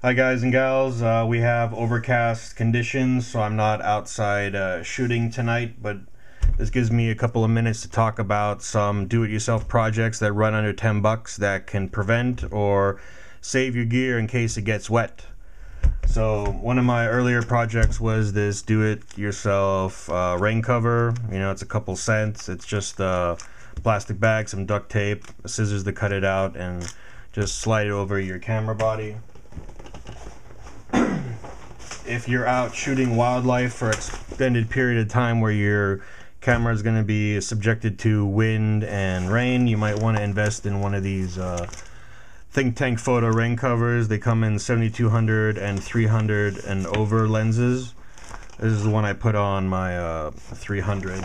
Hi guys and gals, we have overcast conditions, so I'm not outside shooting tonight, but this gives me a couple of minutes to talk about some do-it-yourself projects that run under 10 bucks that can prevent or save your gear in case it gets wet. So one of my earlier projects was this do-it-yourself rain cover. You know, it's a couple cents. It's just a plastic bag, some duct tape, scissors to cut it out, and just slide it over your camera body. If you're out shooting wildlife for an extended period of time where your camera is going to be subjected to wind and rain, you might want to invest in one of these Think Tank photo rain covers. They come in 7200 and 300 and over lenses. This is the one I put on my 300.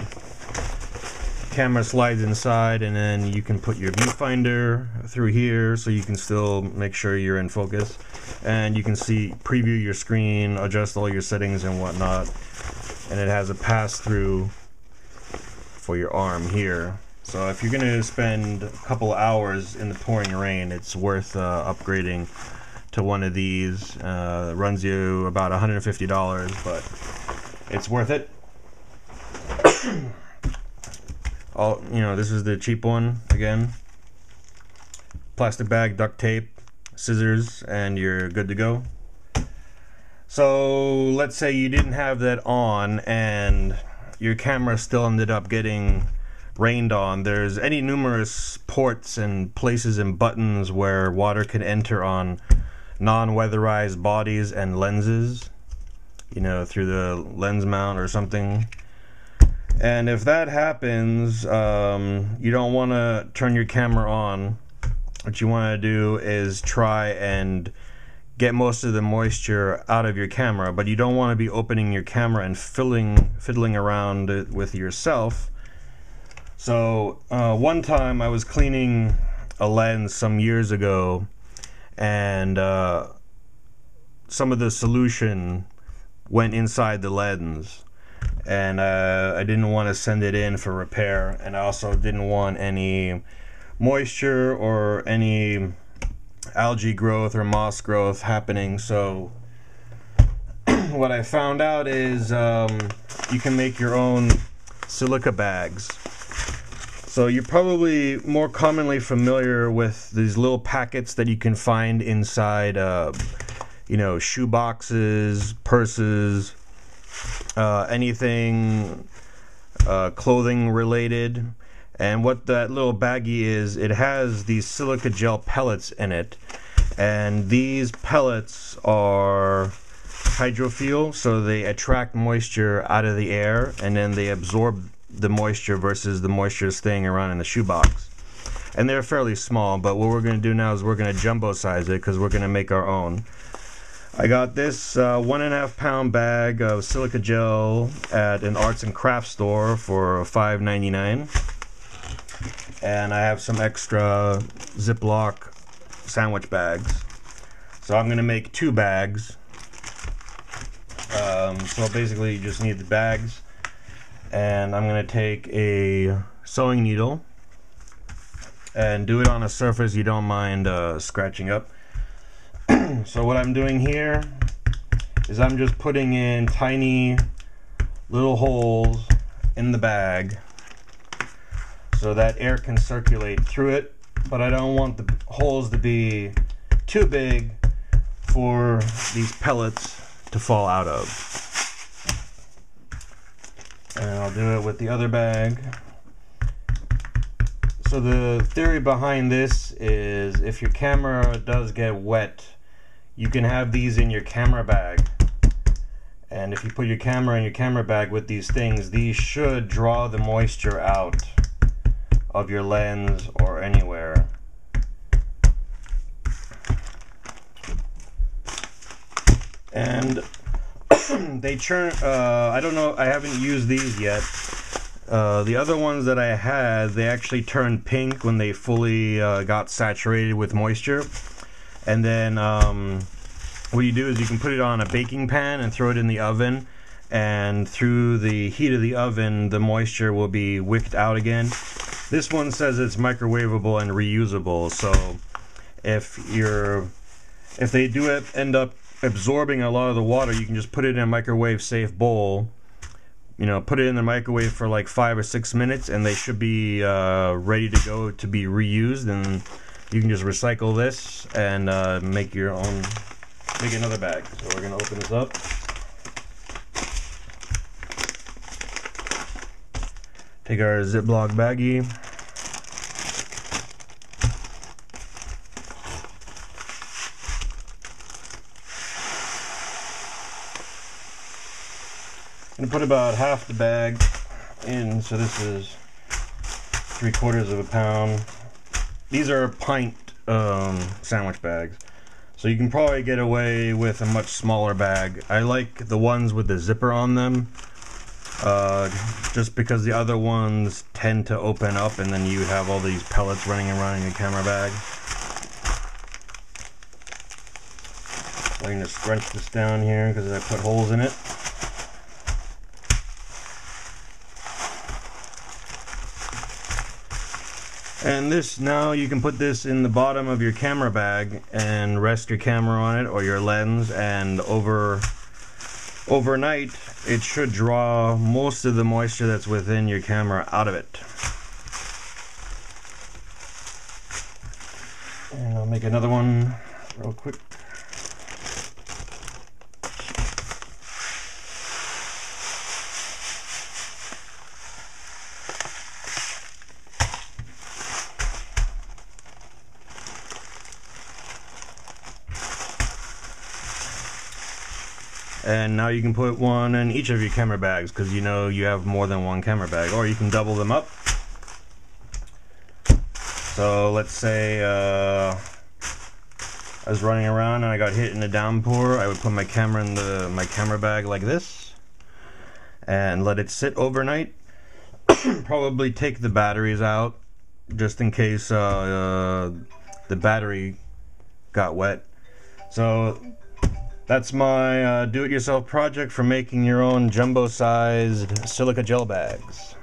Camera slides inside, and then you can put your viewfinder through here so you can still make sure you're in focus, and you can see, preview your screen, adjust all your settings and whatnot. And it has a pass-through for your arm here. So if you're going to spend a couple hours in the pouring rain, it's worth upgrading to one of these. It runs you about $150, but it's worth it. This is the cheap one again. Plastic bag, duct tape, scissors, and you're good to go. So let's say you didn't have that on and your camera still ended up getting rained on. There's any numerous ports and places and buttons where water can enter on non-weatherized bodies and lenses, you know, through the lens mount or something. And if that happens, you don't want to turn your camera on. What you want to do is try and get most of the moisture out of your camera, but you don't want to be opening your camera and fiddling around it with yourself. So one time I was cleaning a lens some years ago, and some of the solution went inside the lens. And I didn't want to send it in for repair, and I also didn't want any moisture or any algae growth or moss growth happening. So what I found out is you can make your own silica bags. So you're probably more commonly familiar with these little packets that you can find inside shoe boxes, purses, anything clothing related. And what that little baggie is, it has these silica gel pellets in it, and these pellets are hydrophile, so they attract moisture out of the air and then they absorb the moisture versus the moisture staying around in the shoebox. And they're fairly small, but what we're going to do now is we're going to jumbo size it because we're going to make our own. I got this 1.5 pound bag of silica gel at an arts and crafts store for $5.99, and I have some extra Ziploc sandwich bags. So I'm going to make 2 bags. So basically you just need the bags, and I'm going to take a sewing needle and do it on a surface you don't mind scratching up. So what I'm doing here is I'm just putting in tiny little holes in the bag so that air can circulate through it, but I don't want the holes to be too big for these pellets to fall out of. And I'll do it with the other bag. So the theory behind this is if your camera does get wet, you can have these in your camera bag. And if you put your camera in your camera bag with these things, these should draw the moisture out of your lens or anywhere. And they churn, I don't know, I haven't used these yet. The other ones that I had, they actually turned pink when they fully got saturated with moisture. And then what you do is you can put it on a baking pan and throw it in the oven, and through the heat of the oven the moisture will be wicked out again. This one says it's microwavable and reusable, so if you're if they do end up absorbing a lot of the water, you can just put it in a microwave safe bowl. You know, put it in the microwave for like 5 or 6 minutes, and they should be ready to go to be reused. And you can just recycle this and make another bag. So we're gonna open this up. Take our Ziploc baggie. I'm gonna put about half the bag in, so this is 3/4 pound. These are pint sandwich bags, so you can probably get away with a much smaller bag. I like the ones with the zipper on them, just because the other ones tend to open up and then you have all these pellets running around in your camera bag. So I'm going to scrunch this down here because I put holes in it. And this, now you can put this in the bottom of your camera bag and rest your camera on it or your lens, and overnight it should draw most of the moisture that's within your camera out of it. And I'll make another one real quick. And now you can put one in each of your camera bags, because you know you have more than one camera bag, or you can double them up. So let's say I was running around and I got hit in a downpour. I would put my camera in my camera bag like this and let it sit overnight. Probably take the batteries out just in case the battery got wet. So that's my do-it-yourself project for making your own jumbo-sized silica gel bags.